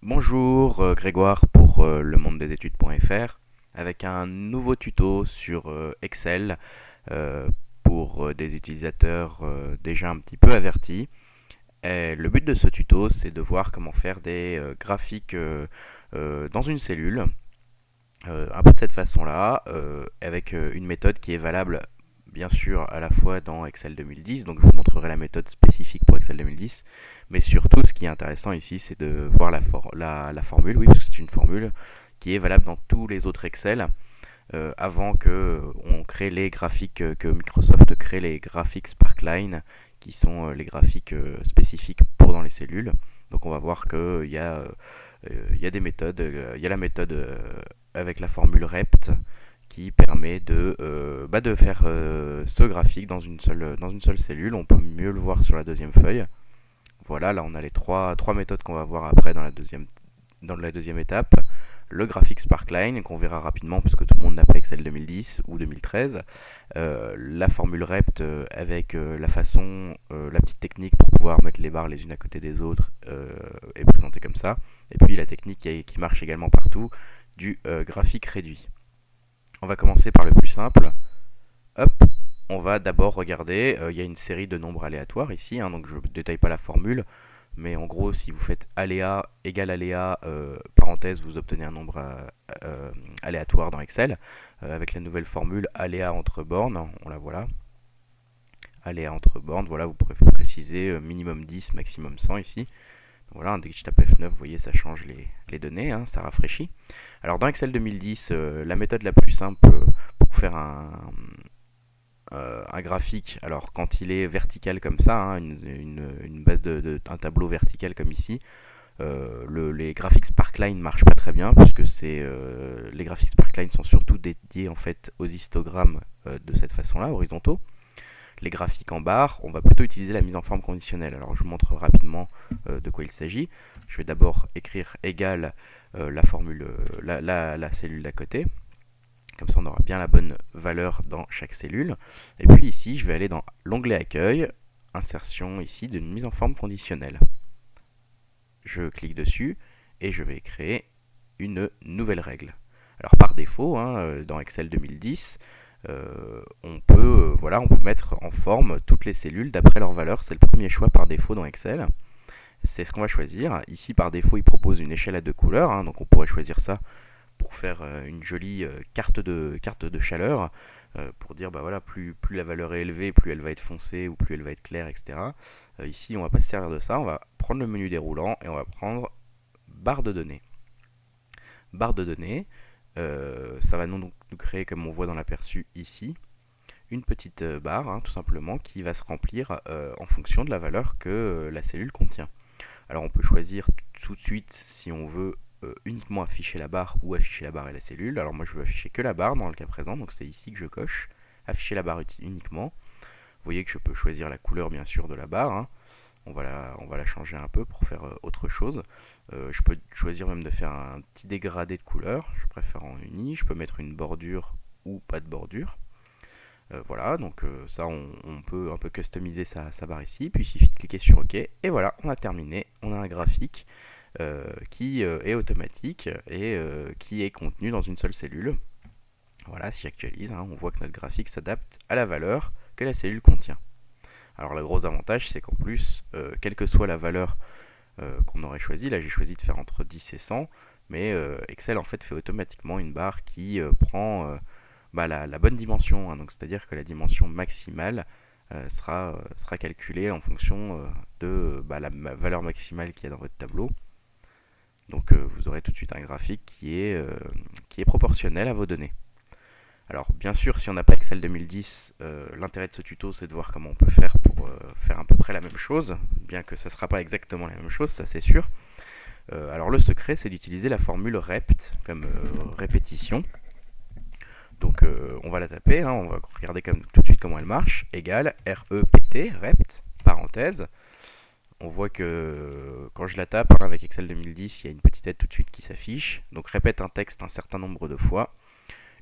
Bonjour Grégoire pour le monde des études.fr avec un nouveau tuto sur Excel pour des utilisateurs déjà un petit peu avertis. Et le but de ce tuto, c'est de voir comment faire des graphiques dans une cellule, un peu de cette façon-là, avec une méthode qui est valable bien sûr à la fois dans Excel 2010, donc je vous montrerai la méthode spécifique pour Excel 2010, mais surtout ce qui est intéressant ici c'est de voir la formule, oui parce que c'est une formule qui est valable dans tous les autres Excel, avant que on crée les graphiques, que Microsoft crée les graphiques Sparkline, qui sont les graphiques spécifiques pour dans les cellules. Donc on va voir qu'il y a des méthodes, il y a la méthode avec la formule rept qui permet de faire ce graphique dans une seule cellule. On peut mieux le voir sur la deuxième feuille. Voilà, là on a les trois méthodes qu'on va voir après dans la deuxième étape. Le graphique Sparkline, qu'on verra rapidement parce que tout le monde n'a pas Excel 2010 ou 2013. La formule rept avec la petite technique pour pouvoir mettre les barres les unes à côté des autres est présentée comme ça. Et puis la technique qui marche également partout, du graphique réduit. On va commencer par le plus simple. Hop, on va d'abord regarder, il y a une série de nombres aléatoires ici, donc je ne détaille pas la formule, mais en gros si vous faites aléa égale aléa, parenthèse, vous obtenez un nombre aléatoire dans Excel, avec la nouvelle formule aléa entre bornes, on la voit là. Aléa entre bornes, voilà, vous pourrez préciser minimum 10, maximum 100 ici. Voilà, dès que je tape F9, vous voyez, ça change les données, ça rafraîchit. Alors dans Excel 2010, la méthode la plus simple pour faire un graphique, alors quand il est vertical comme ça, une base un tableau vertical comme ici, les graphiques Sparkline ne marchent pas très bien puisque les graphiques Sparkline sont surtout dédiés en fait aux histogrammes de cette façon-là, horizontaux. Les graphiques en barre, on va plutôt utiliser la mise en forme conditionnelle. Alors je vous montre rapidement de quoi il s'agit. Je vais d'abord écrire égal la formule, la cellule d'à côté. Comme ça on aura bien la bonne valeur dans chaque cellule. Et puis ici je vais aller dans l'onglet accueil, insertion ici d'une mise en forme conditionnelle. Je clique dessus et je vais créer une nouvelle règle. Alors par défaut, dans Excel 2010, on peut mettre en forme toutes les cellules d'après leur valeur. C'est le premier choix par défaut dans Excel. C'est ce qu'on va choisir. Ici, par défaut, il propose une échelle à 2 couleurs. Donc on pourrait choisir ça pour faire une jolie carte de chaleur. Pour dire, plus la valeur est élevée, plus elle va être foncée ou plus elle va être claire, etc. Ici, on va pas se servir de ça. On va prendre le menu déroulant et on va prendre barre de données. Barre de données. Ça va donc nous créer, comme on voit dans l'aperçu ici, une petite barre, tout simplement, qui va se remplir en fonction de la valeur que la cellule contient. Alors on peut choisir tout de suite si on veut uniquement afficher la barre ou afficher la barre et la cellule. Alors moi je veux afficher que la barre dans le cas présent, donc c'est ici que je coche, afficher la barre uniquement. Vous voyez que je peux choisir la couleur bien sûr de la barre, on va la changer un peu pour faire autre chose. Je peux choisir même de faire un petit dégradé de couleur, je préfère en uni, je peux mettre une bordure ou pas de bordure. Voilà, donc ça on peut un peu customiser sa barre ici, puis il suffit de cliquer sur OK, et voilà, on a terminé, on a un graphique qui est automatique et qui est contenu dans une seule cellule. Voilà, si j'actualise, on voit que notre graphique s'adapte à la valeur que la cellule contient. Alors le gros avantage, c'est qu'en plus, quelle que soit la valeur qu'on aurait choisi, là j'ai choisi de faire entre 10 et 100, mais Excel en fait fait automatiquement une barre qui prend la bonne dimension, donc c'est-à-dire que la dimension maximale sera calculée en fonction de la valeur maximale qu'il y a dans votre tableau. Donc vous aurez tout de suite un graphique qui est proportionnel à vos données. Alors bien sûr, si on n'a pas Excel 2010, l'intérêt de ce tuto c'est de voir comment on peut faire pour faire à peu près la même chose, bien que ça ne sera pas exactement la même chose, ça c'est sûr. Alors le secret c'est d'utiliser la formule rept comme répétition. Donc on va la taper, on va regarder tout de suite comment elle marche, égale REPT, rept, parenthèse. On voit que quand je la tape avec Excel 2010, il y a une petite aide tout de suite qui s'affiche. Donc répète un texte un certain nombre de fois.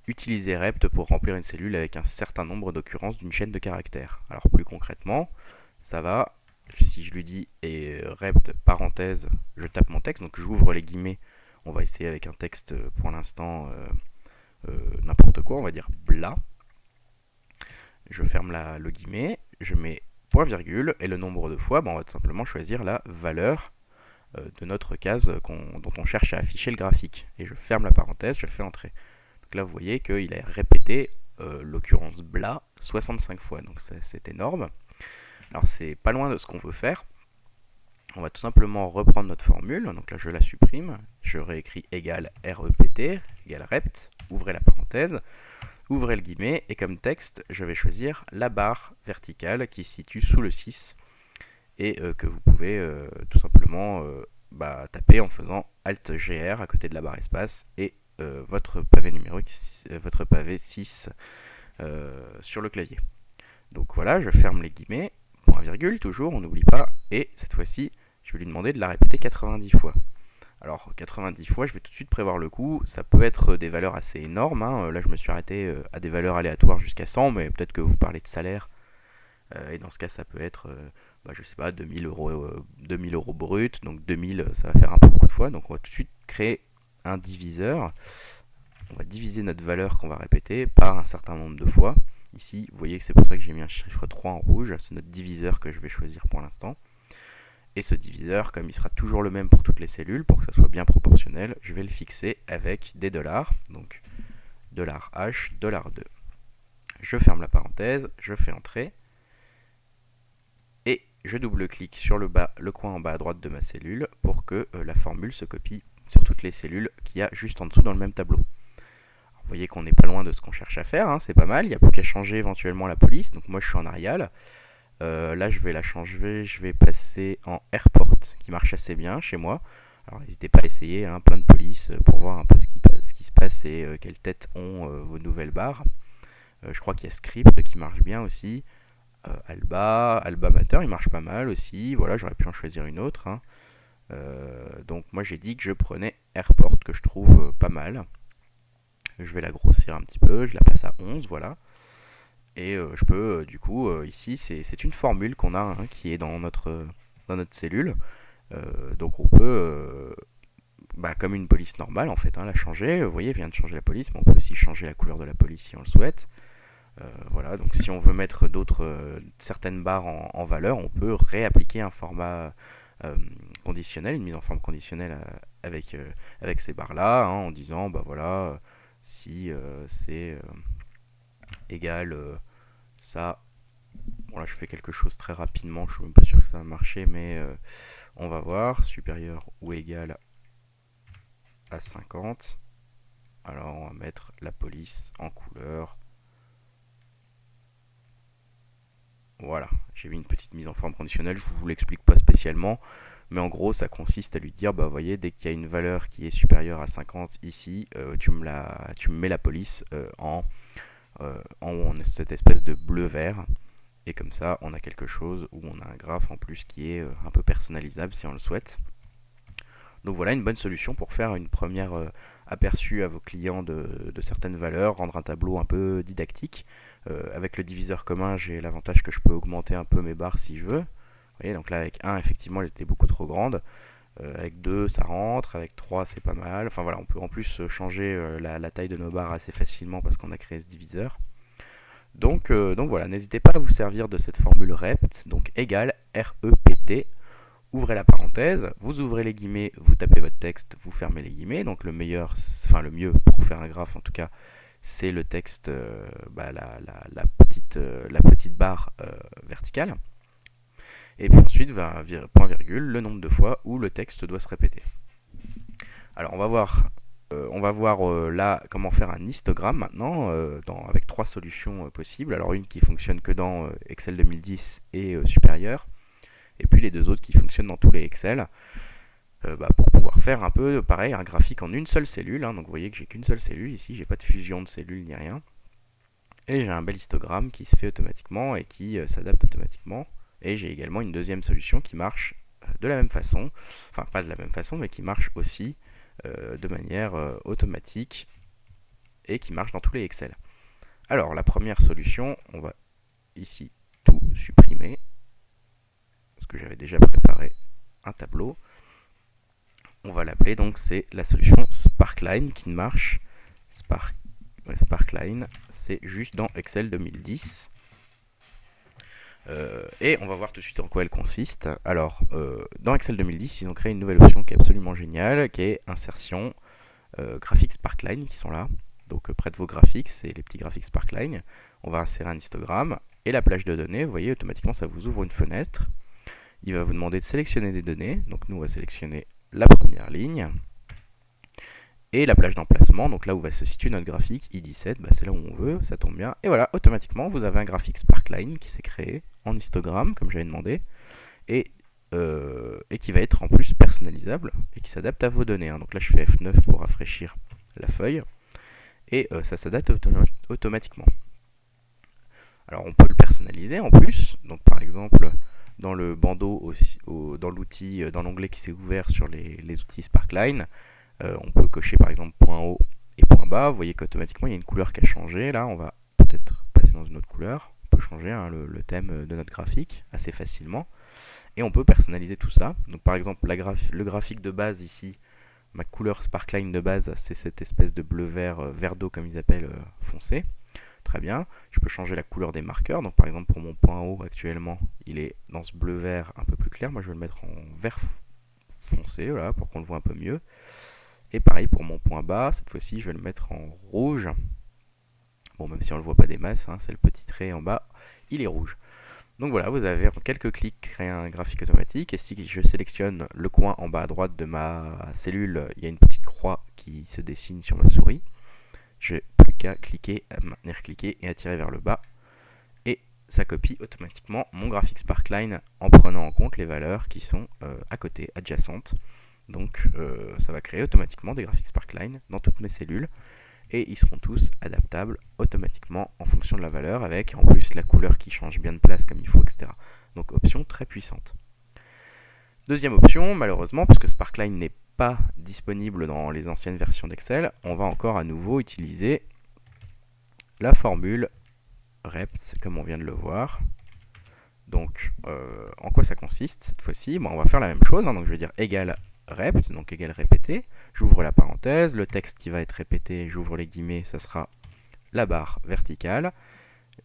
Utilisez rept pour remplir une cellule avec un certain nombre d'occurrences d'une chaîne de caractères. Alors plus concrètement, ça va si je lui dis et rept parenthèse, je tape mon texte, donc j'ouvre les guillemets. On va essayer avec un texte pour l'instant n'importe quoi, on va dire bla. Je ferme le guillemet, je mets point virgule et le nombre de fois, on va tout simplement choisir la valeur de notre case dont on cherche à afficher le graphique. Et je ferme la parenthèse, je fais entrer. Donc là, vous voyez qu'il est répété, l'occurrence bla, 65 fois. Donc c'est énorme. Alors c'est pas loin de ce qu'on veut faire. On va tout simplement reprendre notre formule. Donc là, je la supprime. Je réécris égal rept, égal rept. Ouvrez la parenthèse. Ouvrez le guillemet. Et comme texte, je vais choisir la barre verticale qui se situe sous le 6 et que vous pouvez tout simplement taper en faisant Alt-GR à côté de la barre espace et votre pavé numérique, votre pavé 6 sur le clavier. Donc voilà, je ferme les guillemets, point virgule, toujours, on n'oublie pas, et cette fois-ci, je vais lui demander de la répéter 90 fois. Alors 90 fois, je vais tout de suite prévoir le coup, ça peut être des valeurs assez énormes, hein. Là je me suis arrêté à des valeurs aléatoires jusqu'à 100, mais peut-être que vous parlez de salaire, et dans ce cas ça peut être je sais pas, 2000 euros brut, donc 2000 ça va faire un peu beaucoup de fois, donc on va tout de suite créer un diviseur. On va diviser notre valeur qu'on va répéter par un certain nombre de fois. Ici, vous voyez que c'est pour ça que j'ai mis un chiffre 3 en rouge, c'est notre diviseur que je vais choisir pour l'instant. Et ce diviseur, comme il sera toujours le même pour toutes les cellules, pour que ça soit bien proportionnel, je vais le fixer avec des dollars, donc $H, $2. Je ferme la parenthèse, je fais entrer, et je double-clique sur le coin en bas à droite de ma cellule pour que la formule se copie sur toutes les cellules qu'il y a juste en dessous dans le même tableau. Alors, vous voyez qu'on n'est pas loin de ce qu'on cherche à faire, hein, c'est pas mal, il n'y a plus qu'à changer éventuellement la police, donc moi je suis en Arial. Là je vais la changer, je vais passer en Airport qui marche assez bien chez moi. Alors n'hésitez pas à essayer, hein, plein de police pour voir un peu ce qui se passe et quelles têtes ont vos nouvelles barres. Je crois qu'il y a Script qui marche bien aussi. Alba Mater, il marche pas mal aussi. Voilà, j'aurais pu en choisir une autre, hein. Donc moi j'ai dit que je prenais Airport que je trouve pas mal. Je vais la grossir un petit peu, je la passe à 11, voilà. Et je peux du coup ici c'est une formule qu'on a, hein, qui est dans notre cellule. Donc on peut comme une police normale en fait, hein, la changer. Vous voyez, elle vient de changer la police, mais on peut aussi changer la couleur de la police si on le souhaite. Voilà, donc si on veut mettre certaines barres en valeur, on peut réappliquer un format conditionnel, une mise en forme conditionnelle avec ces barres là, hein, en disant voilà, si c'est égal ça. Bon là je fais quelque chose très rapidement, je suis même pas sûr que ça va marcher, mais on va voir, supérieur ou égal à 50. Alors on va mettre la police en couleur. Voilà, j'ai mis une petite mise en forme conditionnelle, je vous l'explique pas spécialement, mais en gros ça consiste à lui dire, vous voyez, dès qu'il y a une valeur qui est supérieure à 50 ici, tu me mets la police en cette espèce de bleu-vert, et comme ça on a quelque chose où on a un graphe en plus qui est un peu personnalisable si on le souhaite. Donc voilà une bonne solution pour faire une première aperçu à vos clients de certaines valeurs, rendre un tableau un peu didactique. Avec le diviseur commun, j'ai l'avantage que je peux augmenter un peu mes barres si je veux. Vous voyez, donc là avec 1, effectivement, elles étaient beaucoup trop grandes. Avec 2, ça rentre. Avec 3, c'est pas mal. Enfin voilà, on peut en plus changer la taille de nos barres assez facilement parce qu'on a créé ce diviseur. Donc voilà, n'hésitez pas à vous servir de cette formule rept, donc égal REPT. Ouvrez la parenthèse, vous ouvrez les guillemets, vous tapez votre texte, vous fermez les guillemets. Donc le mieux pour faire un graphe en tout cas, c'est le texte, la petite barre verticale. Et puis ensuite, point virgule, le nombre de fois où le texte doit se répéter. Alors on va voir là comment faire un histogramme maintenant, avec 3 solutions possibles. Alors une qui fonctionne que dans Excel 2010 et supérieur, et puis les 2 autres qui fonctionnent dans tous les Excel. Pour pouvoir faire un peu pareil, un graphique en une seule cellule, hein. Donc vous voyez que j'ai qu'une seule cellule ici, j'ai pas de fusion de cellules ni rien. Et j'ai un bel histogramme qui se fait automatiquement et qui s'adapte automatiquement. Et j'ai également une deuxième solution qui marche de la même façon, enfin pas de la même façon, mais qui marche aussi de manière automatique et qui marche dans tous les Excel. Alors la première solution, on va ici tout supprimer. que j'avais déjà préparé un tableau. On va l'appeler, donc c'est la solution Sparkline qui marche. Sparkline, c'est juste dans Excel 2010. Et on va voir tout de suite en quoi elle consiste. Alors, dans Excel 2010, ils ont créé une nouvelle option qui est absolument géniale, qui est insertion graphiques Sparkline qui sont là. Donc près de vos graphiques, c'est les petits graphiques Sparkline. On va insérer un histogramme et la plage de données. Vous voyez, automatiquement, ça vous ouvre une fenêtre. Il va vous demander de sélectionner des données. Donc nous, on va sélectionner la première ligne. Et la plage d'emplacement, donc là où va se situer notre graphique, I17, c'est là où on veut, ça tombe bien. Et voilà, automatiquement, vous avez un graphique Sparkline qui s'est créé en histogramme, comme j'avais demandé, et qui va être en plus personnalisable, et qui s'adapte à vos données. Donc là, je fais F9 pour rafraîchir la feuille, et ça s'adapte automatiquement. Alors, on peut le personnaliser en plus, donc par exemple, dans le bandeau, dans l'outil, dans l'onglet qui s'est ouvert sur les outils Sparkline, on peut cocher par exemple point haut et point bas. Vous voyez qu'automatiquement il y a une couleur qui a changé. Là, on va peut-être passer dans une autre couleur. On peut changer le thème de notre graphique assez facilement. Et on peut personnaliser tout ça. Donc par exemple, le graphique de base ici, ma couleur Sparkline de base, c'est cette espèce de bleu-vert, vert d'eau comme ils appellent, foncé. Très bien. Je peux changer la couleur des marqueurs. Donc par exemple, pour mon point haut actuellement, il est dans ce bleu-vert un peu plus clair. Moi, je vais le mettre en vert foncé, voilà, pour qu'on le voit un peu mieux. Et pareil pour mon point bas, cette fois-ci je vais le mettre en rouge. Bon, même si on ne le voit pas des masses, c'est le petit trait en bas, il est rouge. Donc voilà, vous avez en quelques clics créé un graphique automatique. Et si je sélectionne le coin en bas à droite de ma cellule, il y a une petite croix qui se dessine sur ma souris. Je n'ai plus qu'à cliquer, à maintenir cliqué et à tirer vers le bas. Et ça copie automatiquement mon graphique Sparkline en prenant en compte les valeurs qui sont à côté, adjacentes. Donc ça va créer automatiquement des graphiques Sparkline dans toutes mes cellules et ils seront tous adaptables automatiquement en fonction de la valeur avec en plus la couleur qui change bien de place comme il faut, etc. Donc option très puissante. Deuxième option, malheureusement, parce que Sparkline n'est pas disponible dans les anciennes versions d'Excel, on va encore à nouveau utiliser la formule rept comme on vient de le voir. Donc en quoi ça consiste cette fois-ci? On va faire la même chose, donc je vais dire égal rept, donc égal répété, j'ouvre la parenthèse, le texte qui va être répété, j'ouvre les guillemets, ça sera la barre verticale,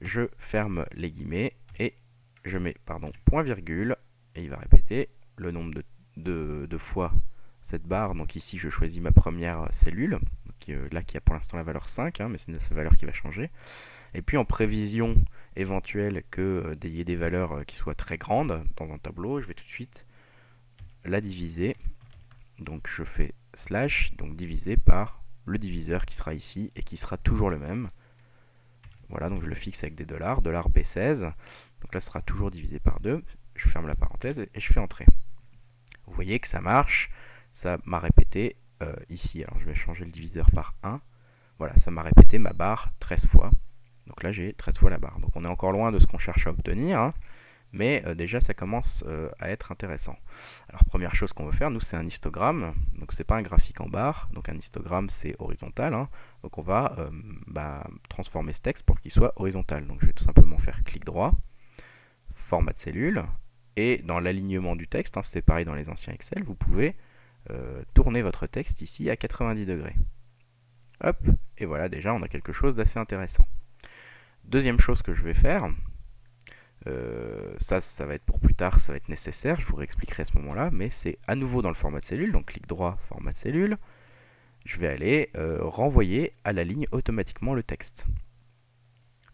je ferme les guillemets et je mets point virgule et il va répéter le nombre de fois cette barre. Donc ici je choisis ma première cellule, là qui a pour l'instant la valeur 5, mais c'est cette valeur qui va changer. Et puis en prévision éventuelle qu'il y ait des valeurs qui soient très grandes dans un tableau, je vais tout de suite la diviser. Donc je fais slash, donc divisé par le diviseur qui sera ici et qui sera toujours le même. Voilà, donc je le fixe avec des dollars, $B16. Donc là, ce sera toujours divisé par 2. Je ferme la parenthèse et je fais entrer. Vous voyez que ça marche. Ça m'a répété ici. Alors je vais changer le diviseur par 1. Voilà, ça m'a répété ma barre 13 fois. Donc là, j'ai 13 fois la barre. Donc on est encore loin de ce qu'on cherche à obtenir, mais déjà ça commence à être intéressant. Alors première chose qu'on veut faire, nous c'est un histogramme, donc c'est pas un graphique en barre, donc un histogramme c'est horizontal, donc on va transformer ce texte pour qu'il soit horizontal. Donc je vais tout simplement faire clic droit, format de cellule, et dans l'alignement du texte, c'est pareil dans les anciens Excel, vous pouvez tourner votre texte ici à 90 degrés. Hop, et voilà, déjà on a quelque chose d'assez intéressant. Deuxième chose que je vais faire, ça va être pour plus tard, ça va être nécessaire, je vous réexpliquerai à ce moment-là, mais c'est à nouveau dans le format de cellule, donc clic droit, format de cellule, je vais aller renvoyer à la ligne automatiquement le texte.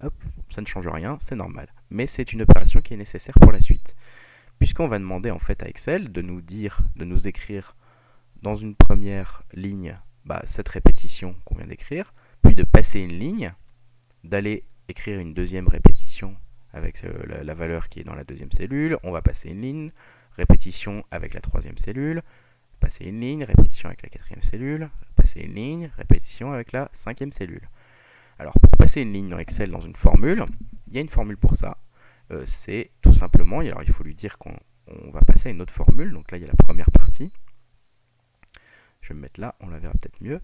Hop, ça ne change rien, c'est normal, mais c'est une opération qui est nécessaire pour la suite, puisqu'on va demander en fait à Excel de nous écrire dans une première ligne cette répétition qu'on vient d'écrire, puis de passer une ligne, d'aller écrire une deuxième répétition avec la valeur qui est dans la deuxième cellule, on va passer une ligne, répétition avec la troisième cellule, passer une ligne, répétition avec la quatrième cellule, passer une ligne, répétition avec la cinquième cellule. Alors pour passer une ligne dans Excel dans une formule, il y a une formule pour ça, c'est tout simplement, alors il faut lui dire qu'on va passer à une autre formule, donc là il y a la première partie, je vais me mettre là, on la verra peut-être mieux,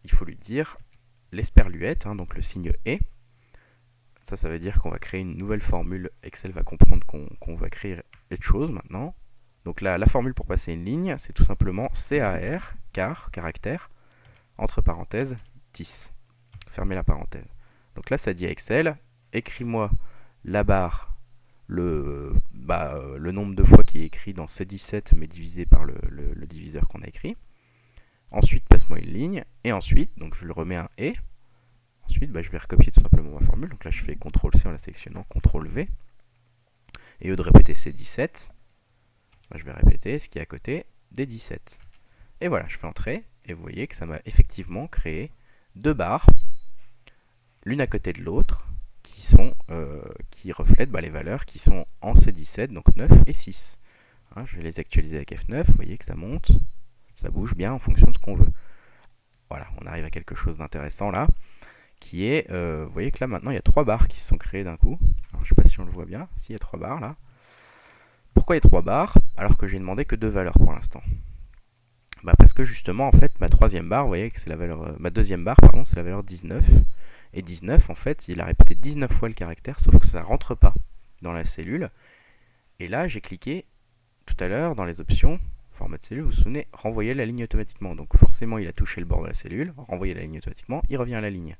il faut lui dire l'esperluette, donc le signe et, Ça veut dire qu'on va créer une nouvelle formule. Excel va comprendre qu'on va créer autre chose maintenant. Donc là, la formule pour passer une ligne, c'est tout simplement CAR, car, caractère, entre parenthèses, 10. Fermez la parenthèse. Donc là, ça dit à Excel, écris-moi la barre, le nombre de fois qui est écrit dans C17, mais divisé par le diviseur qu'on a écrit. Ensuite, passe-moi une ligne, et ensuite, donc je le remets un et. Ensuite, je vais recopier tout simplement ma formule. Donc là, je fais CTRL-C en la sélectionnant, CTRL-V. Et au lieu de répéter C17, je vais répéter ce qui est à côté des 17. Et voilà, je fais entrer, et vous voyez que ça m'a effectivement créé deux barres, l'une à côté de l'autre, qui reflètent les valeurs qui sont en C17, donc 9 et 6. Je vais les actualiser avec F9, vous voyez que ça monte, ça bouge bien en fonction de ce qu'on veut. Voilà, on arrive à quelque chose d'intéressant là, qui est, vous voyez que là maintenant il y a 3 barres qui se sont créées d'un coup. Alors, je ne sais pas si on le voit bien, si il y a 3 barres là. Pourquoi il y a 3 barres alors que j'ai demandé que 2 valeurs pour l'instant? Parce que justement en fait ma troisième barre, vous voyez que c'est la valeur, ma deuxième barre pardon, c'est la valeur 19. Et 19 en fait il a répété 19 fois le caractère, sauf que ça ne rentre pas dans la cellule. Et là j'ai cliqué tout à l'heure dans les options format de cellule, vous vous souvenez, renvoyer la ligne automatiquement. Donc forcément il a touché le bord de la cellule, renvoyer la ligne automatiquement, il revient à la ligne.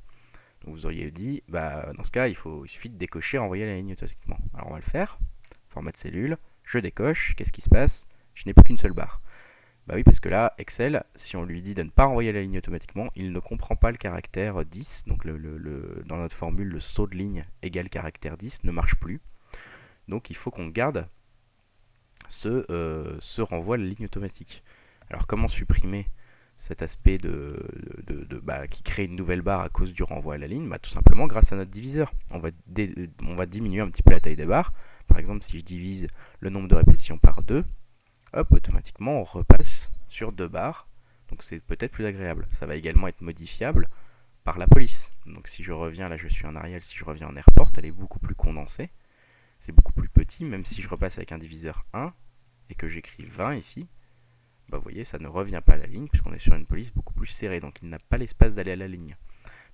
Donc vous auriez dit, dans ce cas il suffit de décocher renvoyer la ligne automatiquement. Alors on va le faire, format de cellule, je décoche, qu'est-ce qui se passe? Je n'ai plus qu'une seule barre. Oui, parce que là, Excel, si on lui dit de ne pas renvoyer la ligne automatiquement, il ne comprend pas le caractère 10. Donc dans notre formule, le saut de ligne égale caractère 10 ne marche plus. Donc il faut qu'on garde ce renvoi à la ligne automatique. Alors comment supprimer cet aspect qui crée une nouvelle barre à cause du renvoi à la ligne? Tout simplement grâce à notre diviseur. On va diminuer un petit peu la taille des barres. Par exemple, si je divise le nombre de répétitions par 2, hop, automatiquement on repasse sur 2 barres, donc c'est peut-être plus agréable. Ça va également être modifiable par la police. Donc si je reviens, là je suis en Arial, si je reviens en airport, elle est beaucoup plus condensée, c'est beaucoup plus petit, même si je repasse avec un diviseur 1 et que j'écris 20 ici, vous voyez, ça ne revient pas à la ligne puisqu'on est sur une police beaucoup plus serrée, donc il n'a pas l'espace d'aller à la ligne.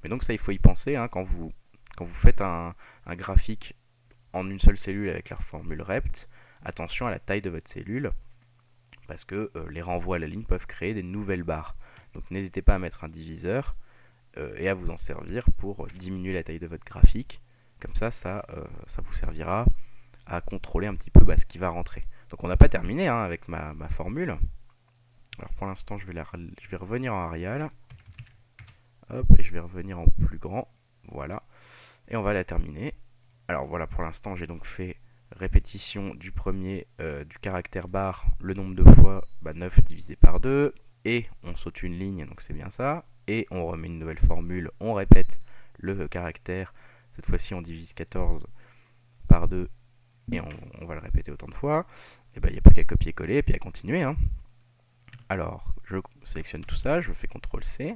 Mais donc ça, il faut y penser quand vous faites un graphique en une seule cellule avec la formule rept, attention à la taille de votre cellule, parce que les renvois à la ligne peuvent créer des nouvelles barres. Donc n'hésitez pas à mettre un diviseur et à vous en servir pour diminuer la taille de votre graphique. Comme ça vous servira à contrôler un petit peu ce qui va rentrer. Donc on n'a pas terminé avec ma formule. Alors pour l'instant, je vais revenir en Arial. Hop, et je vais revenir en plus grand. Voilà. Et on va la terminer. Alors voilà, pour l'instant, j'ai donc fait répétition du premier du caractère barre, le nombre de fois 9 divisé par 2, et on saute une ligne, donc c'est bien ça, et on remet une nouvelle formule, on répète le caractère, cette fois-ci on divise 14 par 2, et on va le répéter autant de fois, et il n'y a plus qu'à copier-coller et puis à continuer. Alors, je sélectionne tout ça, je fais CTRL-C,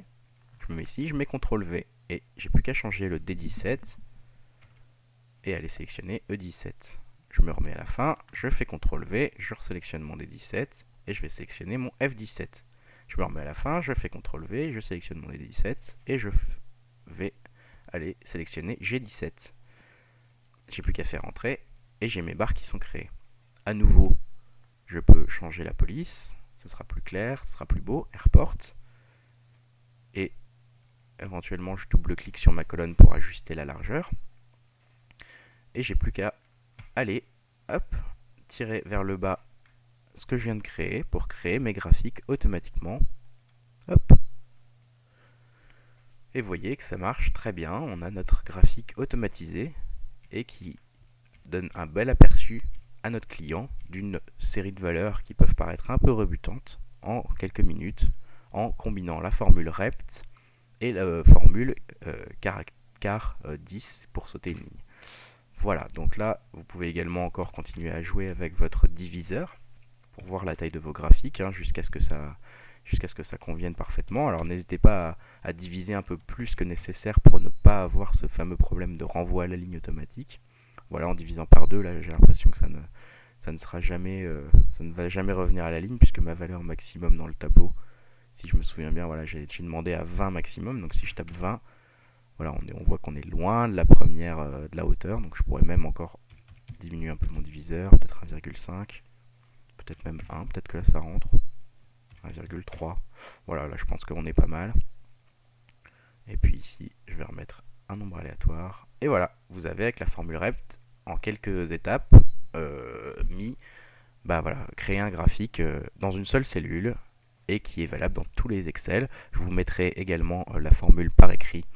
je me mets ici, je mets CTRL-V, et j'ai plus qu'à changer le D17, et aller sélectionner E17. Je me remets à la fin, je fais CTRL-V, je resélectionne mon D17 et je vais sélectionner mon F17. Je me remets à la fin, je fais CTRL-V, je sélectionne mon D17 et je vais aller sélectionner G17. J'ai plus qu'à faire entrer et j'ai mes barres qui sont créées. À nouveau, je peux changer la police, ce sera plus clair, ce sera plus beau, airport. Et éventuellement, je double-clique sur ma colonne pour ajuster la largeur. Et j'ai plus qu'à aller, hop, tirer vers le bas ce que je viens de créer pour créer mes graphiques automatiquement. Hop. Et vous voyez que ça marche très bien. On a notre graphique automatisé et qui donne un bel aperçu à notre client d'une série de valeurs qui peuvent paraître un peu rebutantes en quelques minutes en combinant la formule rept et la formule car 10 pour sauter une ligne. Voilà, donc là, vous pouvez également encore continuer à jouer avec votre diviseur pour voir la taille de vos graphiques jusqu'à ce que ça convienne parfaitement. Alors n'hésitez pas à diviser un peu plus que nécessaire pour ne pas avoir ce fameux problème de renvoi à la ligne automatique. Voilà, en divisant par 2, là j'ai l'impression que ça ne va jamais revenir à la ligne puisque ma valeur maximum dans le tableau, si je me souviens bien, voilà, j'ai demandé à 20 maximum, donc si je tape 20, Voilà, on voit qu'on est loin de la première, de la hauteur, donc je pourrais même encore diminuer un peu mon diviseur, peut-être 1,5, peut-être même 1, peut-être que là ça rentre, 1,3. Voilà, là je pense qu'on est pas mal. Et puis ici, je vais remettre un nombre aléatoire. Et voilà, vous avez avec la formule rept, en quelques étapes, créé un graphique dans une seule cellule et qui est valable dans tous les Excel. Je vous mettrai également la formule par écrit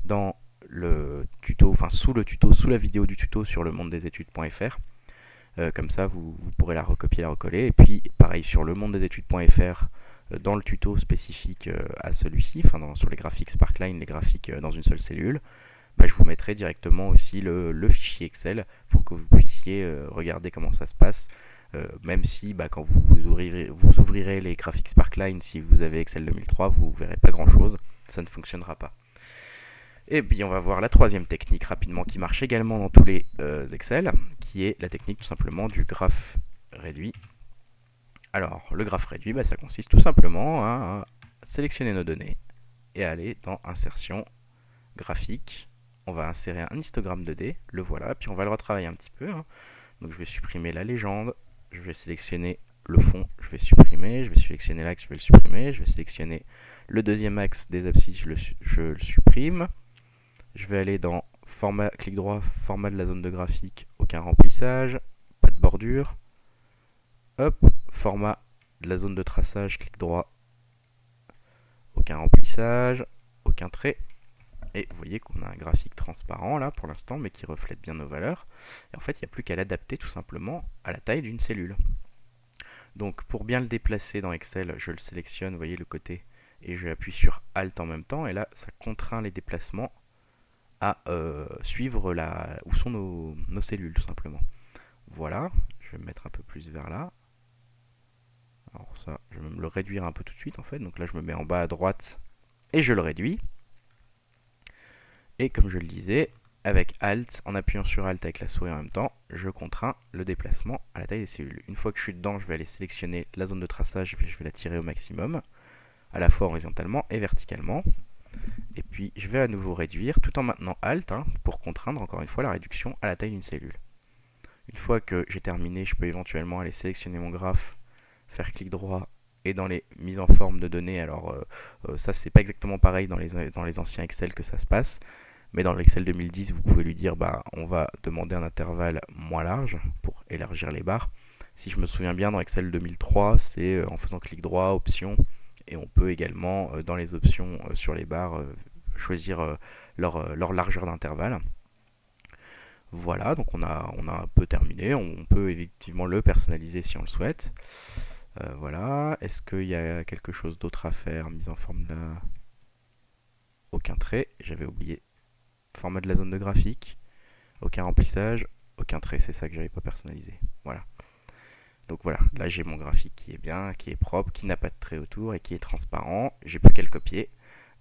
dans le tuto, enfin sous le tuto, sous la vidéo du tuto sur le monde des études.fr. Comme ça, vous pourrez la recopier, la recoller. Et puis, pareil, sur le monde des études.fr, dans le tuto spécifique à celui-ci, sur les graphiques Sparkline, les graphiques dans une seule cellule, je vous mettrai directement aussi le fichier Excel pour que vous puissiez regarder comment ça se passe. Même si quand vous ouvrirez les graphiques Sparkline, si vous avez Excel 2003, vous ne verrez pas grand chose, ça ne fonctionnera pas. Et puis on va voir la troisième technique rapidement qui marche également dans tous les Excel, qui est la technique tout simplement du graphe réduit. Alors le graphe réduit, ça consiste tout simplement à sélectionner nos données et à aller dans insertion graphique. On va insérer un histogramme 2D, le voilà, puis on va le retravailler un petit peu. Donc je vais supprimer la légende, je vais sélectionner le fond, je vais supprimer, je vais sélectionner l'axe, je vais le supprimer, je vais sélectionner le deuxième axe des abscisses, je le supprime. Je vais aller dans format, clic droit, format de la zone de graphique, aucun remplissage, pas de bordure. Hop, format de la zone de traçage, clic droit, aucun remplissage, aucun trait. Et vous voyez qu'on a un graphique transparent là pour l'instant, mais qui reflète bien nos valeurs. Et en fait, il n'y a plus qu'à l'adapter tout simplement à la taille d'une cellule. Donc pour bien le déplacer dans Excel, je le sélectionne, vous voyez le côté, et je appuie sur Alt en même temps. Et là, ça contraint les déplacements à suivre où sont nos cellules tout simplement. Voilà, je vais me mettre un peu plus vers là. Alors ça, je vais me le réduire un peu tout de suite en fait. Donc là, je me mets en bas à droite et je le réduis. Et comme je le disais, avec Alt, en appuyant sur Alt avec la souris en même temps, je contrains le déplacement à la taille des cellules. Une fois que je suis dedans, je vais aller sélectionner la zone de traçage et je vais la tirer au maximum, à la fois horizontalement et verticalement. Et puis je vais à nouveau réduire tout en maintenant Alt pour contraindre encore une fois la réduction à la taille d'une cellule. Une fois que j'ai terminé, je peux éventuellement aller sélectionner mon graphe, faire clic droit et dans les mises en forme de données, alors ça c'est pas exactement pareil dans les anciens Excel que ça se passe, mais dans l'Excel 2010 vous pouvez lui dire on va demander un intervalle moins large pour élargir les barres. Si je me souviens bien, dans Excel 2003 c'est en faisant clic droit, option, et on peut également dans les options sur les barres choisir leur largeur d'intervalle. Voilà, donc on a un peu terminé. On peut effectivement le personnaliser si on le souhaite. Voilà, est-ce qu'il y a quelque chose d'autre à faire? Mise en forme de aucun trait, j'avais oublié. Format de la zone de graphique, aucun remplissage, aucun trait, c'est ça que j'avais pas personnalisé. Voilà. Donc voilà, là j'ai mon graphique qui est bien, qui est propre, qui n'a pas de trait autour et qui est transparent. J'ai plus qu'à le copier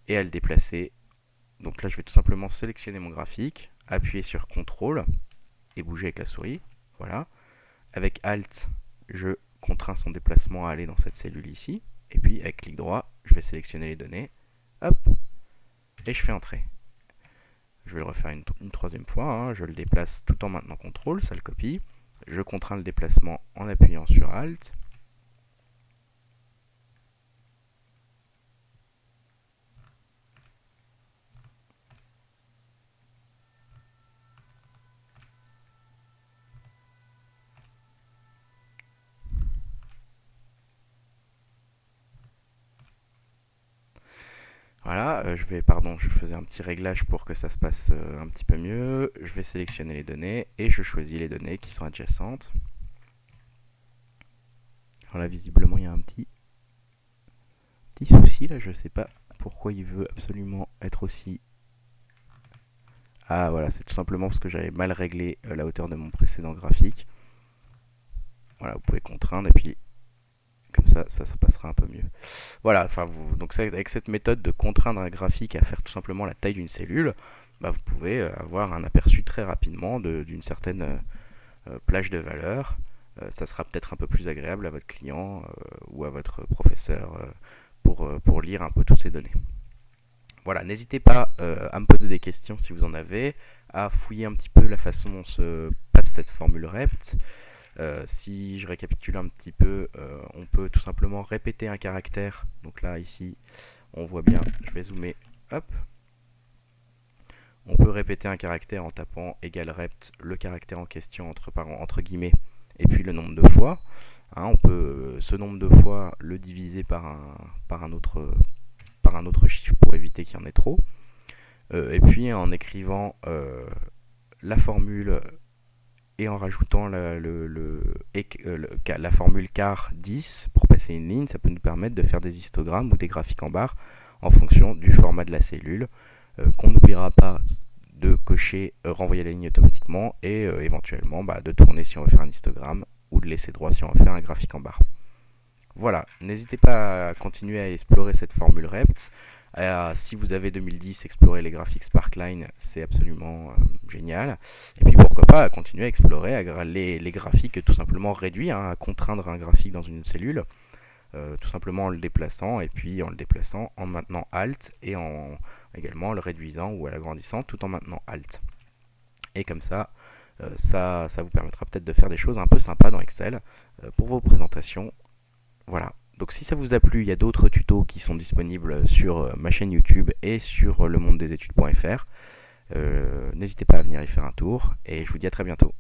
et à le déplacer. Donc là je vais tout simplement sélectionner mon graphique, appuyer sur CTRL et bouger avec la souris. Voilà. Avec Alt, je contrains son déplacement à aller dans cette cellule ici. Et puis avec clic droit, je vais sélectionner les données. Hop. Et je fais entrer. Je vais le refaire une troisième fois. Je le déplace tout en maintenant CTRL, ça le copie. Je contrains le déplacement en appuyant sur Alt. Voilà, je faisais un petit réglage pour que ça se passe un petit peu mieux. Je vais sélectionner les données et je choisis les données qui sont adjacentes. Alors là, visiblement, il y a un petit souci. Là, je ne sais pas pourquoi il veut absolument être aussi... Ah voilà, c'est tout simplement parce que j'avais mal réglé la hauteur de mon précédent graphique. Voilà, vous pouvez contraindre et puis comme ça passera un peu mieux. Voilà, donc avec cette méthode de contraindre un graphique à faire tout simplement la taille d'une cellule, vous pouvez avoir un aperçu très rapidement d'une certaine plage de valeur. Ça sera peut-être un peu plus agréable à votre client ou à votre professeur pour lire un peu toutes ces données. Voilà, n'hésitez pas à me poser des questions si vous en avez, à fouiller un petit peu la façon dont se passe cette formule rept. Si je récapitule un petit peu, on peut tout simplement répéter un caractère. Donc là, ici, on voit bien, je vais zoomer, hop. On peut répéter un caractère en tapant égal rept, le caractère en question entre guillemets, et puis le nombre de fois. Hein, on peut ce nombre de fois le diviser par un autre chiffre pour éviter qu'il y en ait trop. Et puis en écrivant la formule et en rajoutant la formule car 10 pour passer une ligne, ça peut nous permettre de faire des histogrammes ou des graphiques en barre en fonction du format de la cellule, qu'on n'oubliera pas de cocher renvoyer la ligne automatiquement et éventuellement de tourner si on veut faire un histogramme ou de laisser droit si on veut faire un graphique en barre. Voilà, n'hésitez pas à continuer à explorer cette formule rept. Si vous avez 2010, explorer les graphiques Sparkline, c'est absolument génial. Et puis pourquoi pas continuer à explorer les graphiques tout simplement réduits, hein, à contraindre un graphique dans une cellule, tout simplement en le déplaçant, et puis en le déplaçant en maintenant Alt, et également en le réduisant ou en l'agrandissant tout en maintenant Alt. Et comme ça, ça vous permettra peut-être de faire des choses un peu sympas dans Excel pour vos présentations. Voilà. Donc si ça vous a plu, il y a d'autres tutos qui sont disponibles sur ma chaîne YouTube et sur lemondedesétudes.fr. N'hésitez pas à venir y faire un tour et je vous dis à très bientôt.